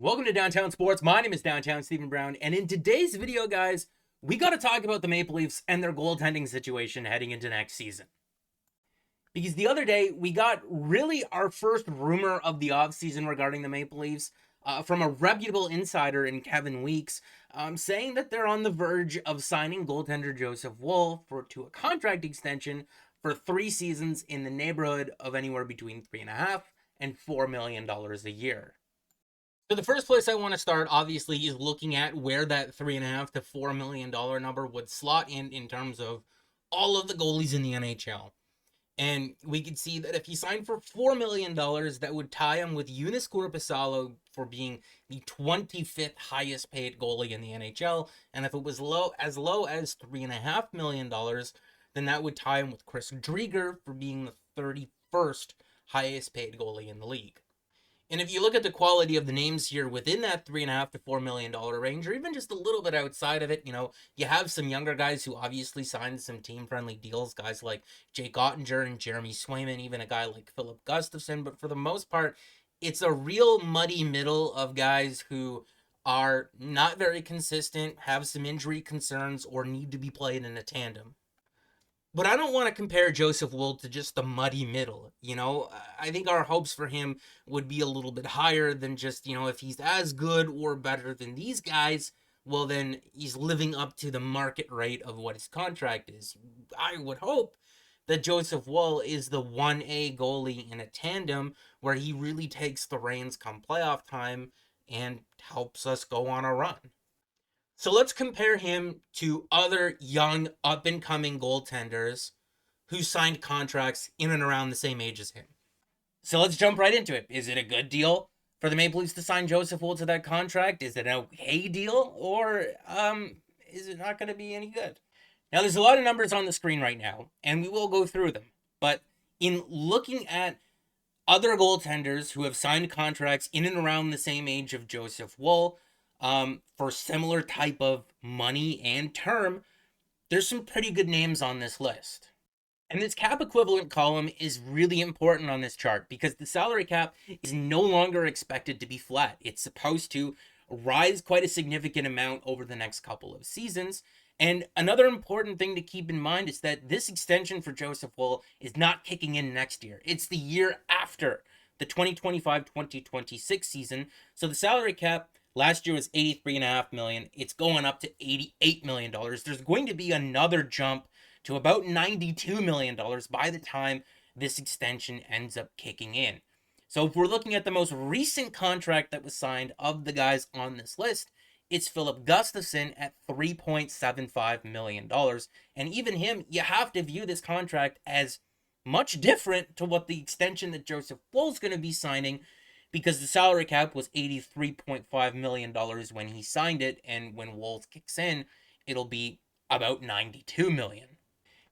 Welcome to Downtown Sports. My name is Downtown Stephen Brown, and in today's video, guys, we got to talk about the Maple Leafs and their goaltending situation heading into next season. Because the other day, we got really our first rumor of the offseason regarding the Maple Leafs from a reputable insider in Kevin Weeks, saying that they're on the verge of signing goaltender Joseph Woll to a contract extension for 3 seasons in the neighborhood of anywhere between $3.5 and $4 million a year. So the first place I want to start, obviously, is looking at where that $3.5 to $4 million number would slot in terms of all of the goalies in the NHL. And we could see that if he signed for $4 million, that would tie him with Eunice Korpisalo for being the 25th highest paid goalie in the NHL. And if it was low as $3.5 million, then that would tie him with Chris Driedger for being the 31st highest paid goalie in the league. And if you look at the quality of the names here within that $3.5 to $4 million range, or even just a little bit outside of it, you have some younger guys who obviously signed some team-friendly deals, guys like Jake Ottinger and Jeremy Swayman, even a guy like Philip Gustafson. But for the most part, it's a real muddy middle of guys who are not very consistent, have some injury concerns, or need to be played in a tandem. But I don't want to compare Joseph Woll to just the muddy middle. I think our hopes for him would be a little bit higher than just, if he's as good or better than these guys, well, then he's living up to the market rate of what his contract is. I would hope that Joseph Woll is the 1A goalie in a tandem where he really takes the reins come playoff time and helps us go on a run. So let's compare him to other young, up and coming goaltenders who signed contracts in and around the same age as him. So let's jump right into it. Is it a good deal for the Maple Leafs to sign Joseph Woll to that contract? Is it an okay deal, or is it not going to be any good? Now, there's a lot of numbers on the screen right now, and we will go through them. But in looking at other goaltenders who have signed contracts in and around the same age of Joseph Woll, for similar type of money and term, there's some pretty good names on this list. And this cap equivalent column is really important on this chart because the salary cap is no longer expected to be flat. It's supposed to rise quite a significant amount over the next couple of seasons. And another important thing to keep in mind is that this extension for Joseph Woll is not kicking in next year. It's the year after the 2025-2026 season. So the salary cap last year was $83.5 million. It's going up to $88 million. There's going to be another jump to about $92 million by the time this extension ends up kicking in. So if we're looking at the most recent contract that was signed of the guys on this list, it's Philip Gustafson at $3.75 million. And even him, you have to view this contract as much different to what the extension that Joseph Woll's going to be signing, because the salary cap was $83.5 million when he signed it, and when Woll kicks in, it'll be about $92 million.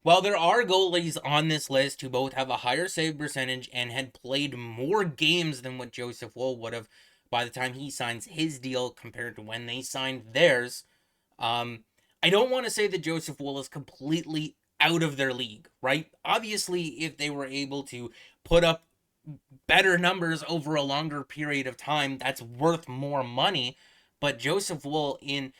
While there are goalies on this list who both have a higher save percentage and had played more games than what Joseph Woll would have by the time he signs his deal compared to when they signed theirs, I don't want to say that Joseph Woll is completely out of their league, right? Obviously, if they were able to put up better numbers over a longer period of time, that's worth more money. But Joseph Woll, in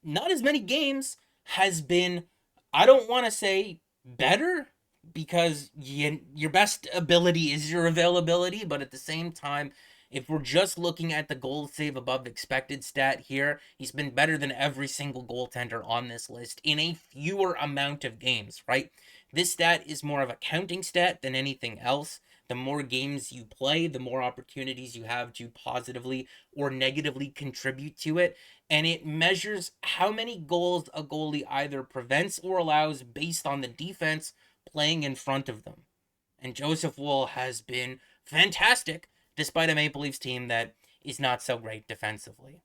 not as many games, has been, I don't want to say better, because your best ability is your availability, but at the same time, if we're just looking at the goal save above expected stat here, he's been better than every single goaltender on this list in a fewer amount of games, right? This stat is more of a counting stat than anything else. The more games you play, the more opportunities you have to positively or negatively contribute to it. And it measures how many goals a goalie either prevents or allows based on the defense playing in front of them. And Joseph Woll has been fantastic, despite a Maple Leafs team that is not so great defensively.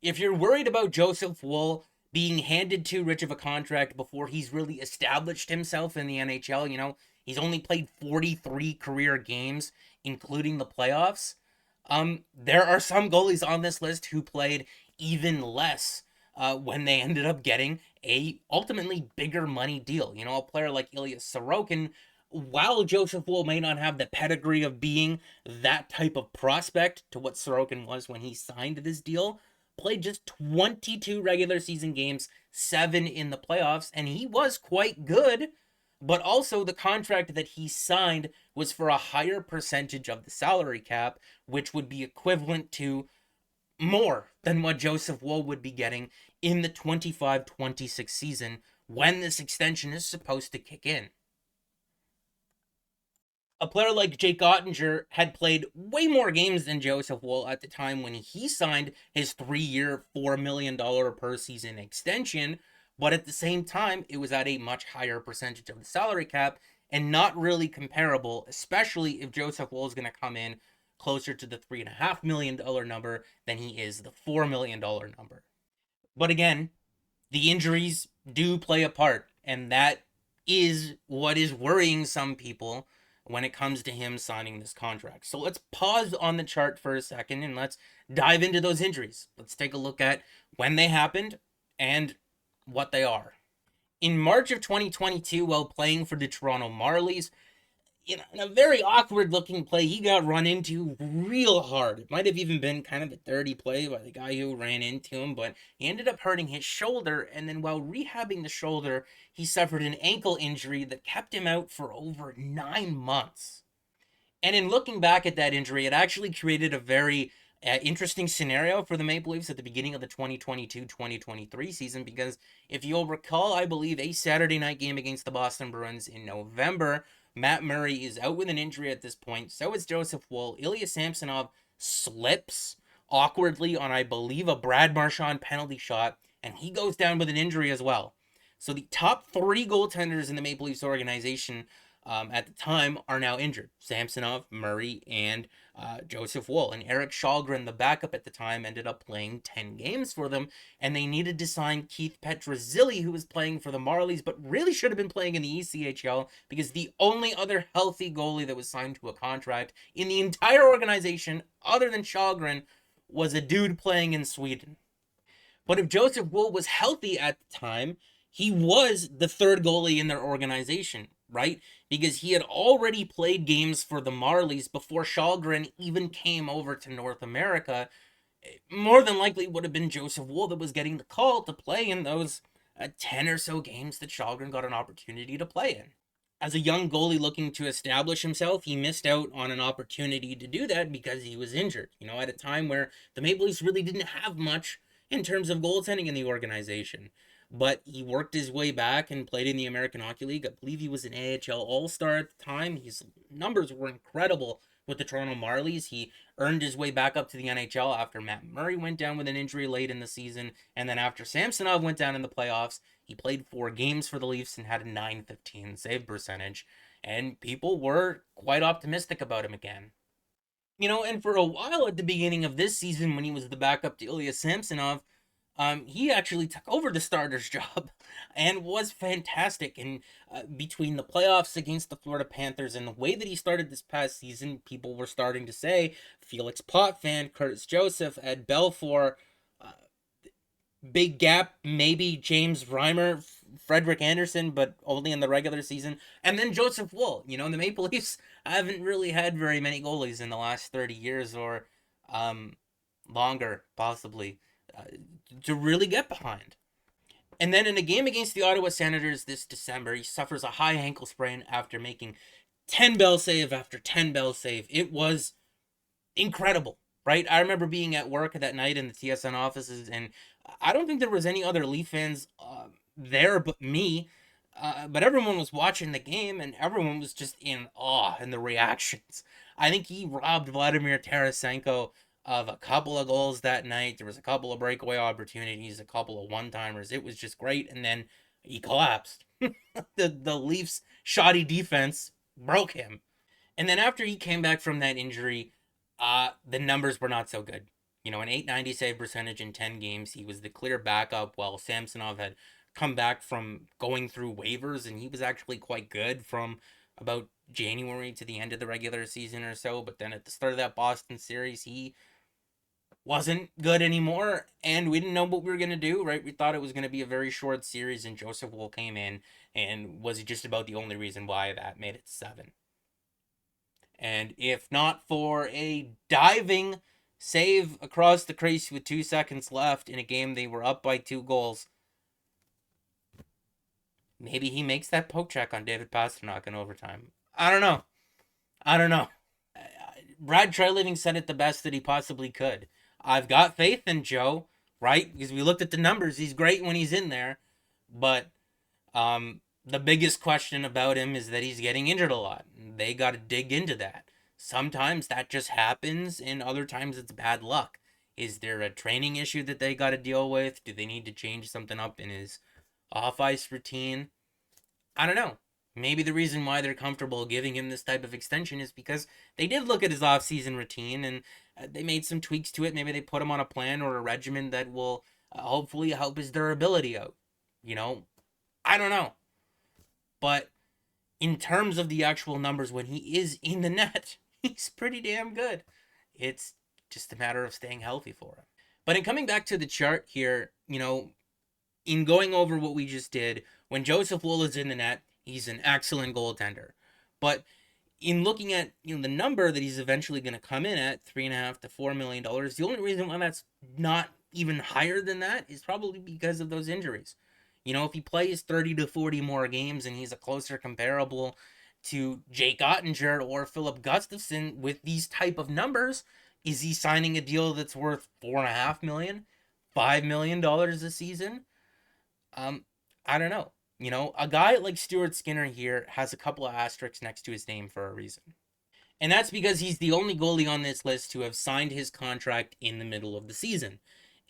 If you're worried about Joseph Woll being handed too rich of a contract before he's really established himself in the NHL, he's only played 43 career games, including the playoffs. There are some goalies on this list who played even less when they ended up getting a ultimately bigger money deal. A player like Ilya Sorokin while Joseph Woll may not have the pedigree of being that type of prospect to what Sorokin was when he signed this deal, played just 22 regular season games, 7 in the playoffs, and he was quite good. But also, the contract that he signed was for a higher percentage of the salary cap, which would be equivalent to more than what Joseph Woll would be getting in the 25-26 season when this extension is supposed to kick in. A player like Jake Ottinger had played way more games than Joseph Woll at the time when he signed his 3-year, $4 million per season extension, but at the same time, it was at a much higher percentage of the salary cap and not really comparable, especially if Joseph Woll is going to come in closer to the $3.5 million number than he is the $4 million number. But again, the injuries do play a part, and that is what is worrying some people when it comes to him signing this contract. So let's pause on the chart for a second and let's dive into those injuries. Let's take a look at when they happened and what they are. In March of 2022, while playing for the Toronto Marlies, in a very awkward looking play, he got run into real hard. It might have even been kind of a dirty play by the guy who ran into him, but he ended up hurting his shoulder. And then while rehabbing the shoulder, he suffered an ankle injury that kept him out for over 9 months. And in looking back at that injury, it actually created a very interesting scenario for the Maple Leafs at the beginning of the 2022-2023 season, because if you'll recall, I believe a Saturday night game against the Boston Bruins in November, Matt Murray is out with an injury at this point. So is Joseph Woll. Ilya Samsonov slips awkwardly on, I believe, a Brad Marchand penalty shot, and he goes down with an injury as well. So the top 3 goaltenders in the Maple Leafs organization at the time are now injured. Samsonov, Murray, and Joseph Woll. And Eric Kallgren, the backup at the time, ended up playing 10 games for them, and they needed to sign Keith Petruzzelli, who was playing for the Marlies, but really should have been playing in the ECHL, because the only other healthy goalie that was signed to a contract in the entire organization, other than Kallgren, was a dude playing in Sweden. But if Joseph Woll was healthy at the time, he was the third goalie in their organization, right? Because he had already played games for the Marlies before Kallgren even came over to North America. More than likely would have been Joseph Woll that was getting the call to play in those 10 or so games that Kallgren got an opportunity to play in. As a young goalie looking to establish himself, he missed out on an opportunity to do that because he was injured. At a time where the Maple Leafs really didn't have much in terms of goaltending in the organization. But he worked his way back and played in the American Hockey League. I believe he was an AHL All-Star at the time. His numbers were incredible with the Toronto Marlies. He earned his way back up to the NHL after Matt Murray went down with an injury late in the season. And then after Samsonov went down in the playoffs, he played 4 games for the Leafs and had a .915 save percentage. And people were quite optimistic about him again. And for a while at the beginning of this season, when he was the backup to Ilya Samsonov, he actually took over the starter's job and was fantastic. And between the playoffs against the Florida Panthers and the way that he started this past season, people were starting to say Felix Potvin, Curtis Joseph, Ed Belfour, big gap, maybe James Reimer, Frederick Anderson, but only in the regular season. And then Joseph Woll. The Maple Leafs haven't really had very many goalies in the last 30 years or longer, possibly, to really get behind. And then in a game against the Ottawa Senators this December, he suffers a high ankle sprain after making 10 bell save after 10 bell save. It was incredible, right? I remember being at work that night in the TSN offices, and I don't think there was any other Leaf fans there but me. But everyone was watching the game, and everyone was just in awe in the reactions. I think he robbed Vladimir Tarasenko of a couple of goals that night. There was a couple of breakaway opportunities, a couple of one-timers. It was just great, and then he collapsed. The Leafs' shoddy defense broke him. And then after he came back from that injury, the numbers were not so good. An .890 save percentage in 10 games. He was the clear backup while Samsonov had come back from going through waivers, and he was actually quite good from about January to the end of the regular season or so. But then at the start of that Boston series, he wasn't good anymore, and we didn't know what we were going to do, right? We thought it was going to be a very short series, and Joseph Woll came in and was just about the only reason why that made it 7. And if not for a diving save across the crease with 2 seconds left in a game they were up by 2 goals, maybe he makes that poke check on David Pastrnak in overtime. I don't know. Brad Treliving said it the best that he possibly could. I've got faith in Joe, right? Because we looked at the numbers. He's great when he's in there. But the biggest question about him is that he's getting injured a lot. They got to dig into that. Sometimes that just happens, and other times it's bad luck. Is there a training issue that they got to deal with? Do they need to change something up in his off ice routine? I don't know. Maybe the reason why they're comfortable giving him this type of extension is because they did look at his off-season routine and they made some tweaks to it. Maybe they put him on a plan or a regimen that will hopefully help his durability out. You know, I don't know. But in terms of the actual numbers, when he is in the net, he's pretty damn good. It's just a matter of staying healthy for him. But in coming back to the chart here, in going over what we just did, when Joseph Woll is in the net, he's an excellent goaltender. But in looking at the number that he's eventually going to come in at, $3.5 to $4 million, the only reason why that's not even higher than that is probably because of those injuries. If he plays 30 to 40 more games and he's a closer comparable to Jake Ottinger or Philip Gustafson with these type of numbers, is he signing a deal that's worth $4.5 million, $5 million a season? I don't know. A guy like Stuart Skinner here has a couple of asterisks next to his name for a reason. And that's because he's the only goalie on this list to have signed his contract in the middle of the season.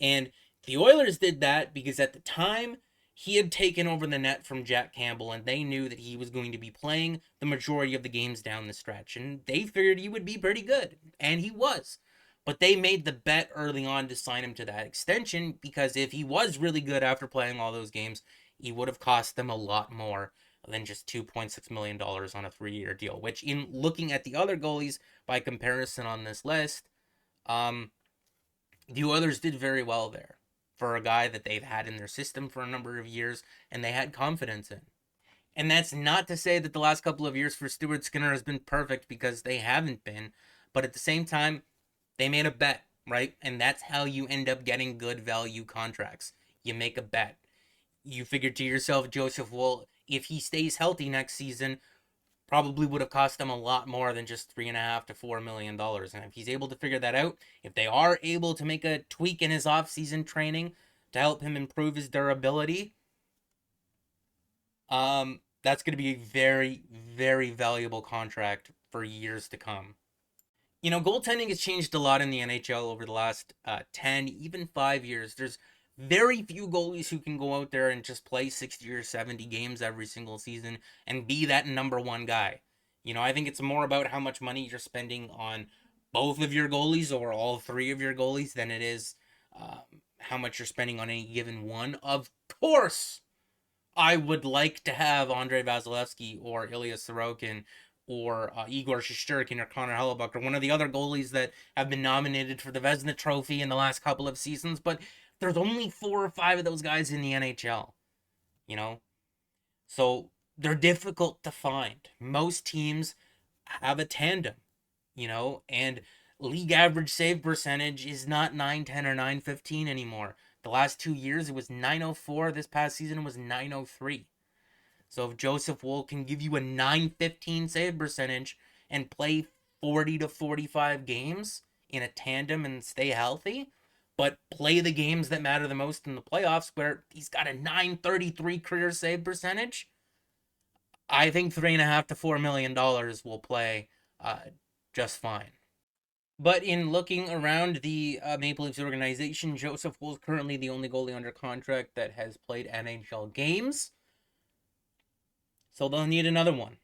And the Oilers did that because at the time, he had taken over the net from Jack Campbell, and they knew that he was going to be playing the majority of the games down the stretch. And they figured he would be pretty good. And he was. But they made the bet early on to sign him to that extension because if he was really good after playing all those games, he would have cost them a lot more than just $2.6 million on a 3-year deal, which in looking at the other goalies by comparison on this list, the Oilers did very well there for a guy that they've had in their system for a number of years and they had confidence in. And that's not to say that the last couple of years for Stuart Skinner has been perfect because they haven't been, but at the same time, they made a bet, right? And that's how you end up getting good value contracts. You make a bet. You figure to yourself, Joseph Woll, if he stays healthy next season, probably would have cost them a lot more than just $3.5 to $4 million. And if he's able to figure that out, if they are able to make a tweak in his off-season training to help him improve his durability, that's going to be a very, very valuable contract for years to come. Goaltending has changed a lot in the NHL over the last 10, even 5 years. There's very few goalies who can go out there and just play 60 or 70 games every single season and be that number one guy. I think it's more about how much money you're spending on both of your goalies or all 3 of your goalies than it is how much you're spending on any given one. Of course, I would like to have Andrei Vasilevsky or Ilya Sorokin or Igor Shesterkin or Connor Hellebuyck or one of the other goalies that have been nominated for the Vezina Trophy in the last couple of seasons, but there's only 4 or 5 of those guys in the NHL, So they're difficult to find. Most teams have a tandem, and league average save percentage is not 910 or 915 anymore. The last 2 years, it was 904. This past season, it was 903. So if Joseph Woll can give you a 915 save percentage and play 40 to 45 games in a tandem and stay healthy, but play the games that matter the most in the playoffs where he's got a 933 career save percentage, I think $3.5 to $4 million will play just fine. But in looking around the Maple Leafs organization, Joseph Woll is currently the only goalie under contract that has played NHL games. So they'll need another one.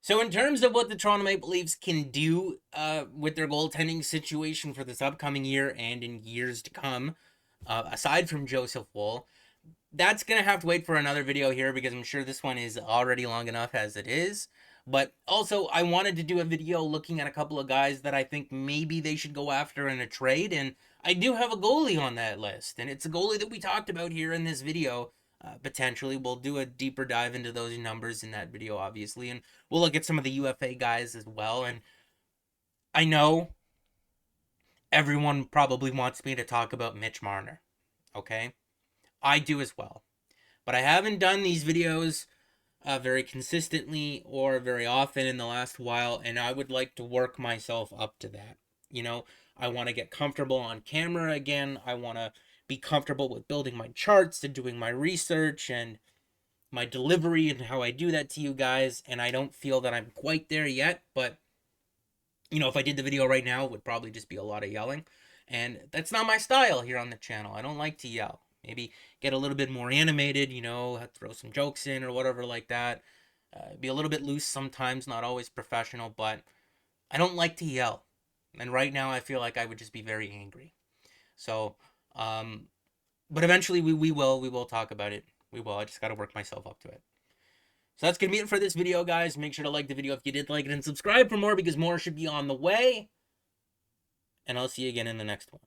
So in terms of what the Toronto Maple Leafs can do with their goaltending situation for this upcoming year and in years to come, aside from Joseph Woll, that's going to have to wait for another video here because I'm sure this one is already long enough as it is. But also, I wanted to do a video looking at a couple of guys that I think maybe they should go after in a trade, and I do have a goalie on that list, and it's a goalie that we talked about here in this video. Potentially, we'll do a deeper dive into those numbers in that video, obviously, and we'll look at some of the UFA guys as well. And I know everyone probably wants me to talk about Mitch Marner, okay? I do as well. But I haven't done these videos very consistently or very often in the last while, and I would like to work myself up to that. You know, I want to get comfortable on camera again. I want to be comfortable with building my charts and doing my research and my delivery and how I do that to you guys. And I don't feel that I'm quite there yet, but you know, if I did the video right now, it would probably just be a lot of yelling. And that's not my style here on the channel. I don't like to yell. Maybe get a little bit more animated, you know, throw some jokes in or whatever like that. Be a little bit loose sometimes, not always professional, but I don't like to yell. And right now I feel like I would just be very angry. So, but eventually we will talk about it. We will. I just got to work myself up to it. So that's going to be it for this video, guys. Make sure to like the video if you did like it and subscribe for more because more should be on the way. And I'll see you again in the next one.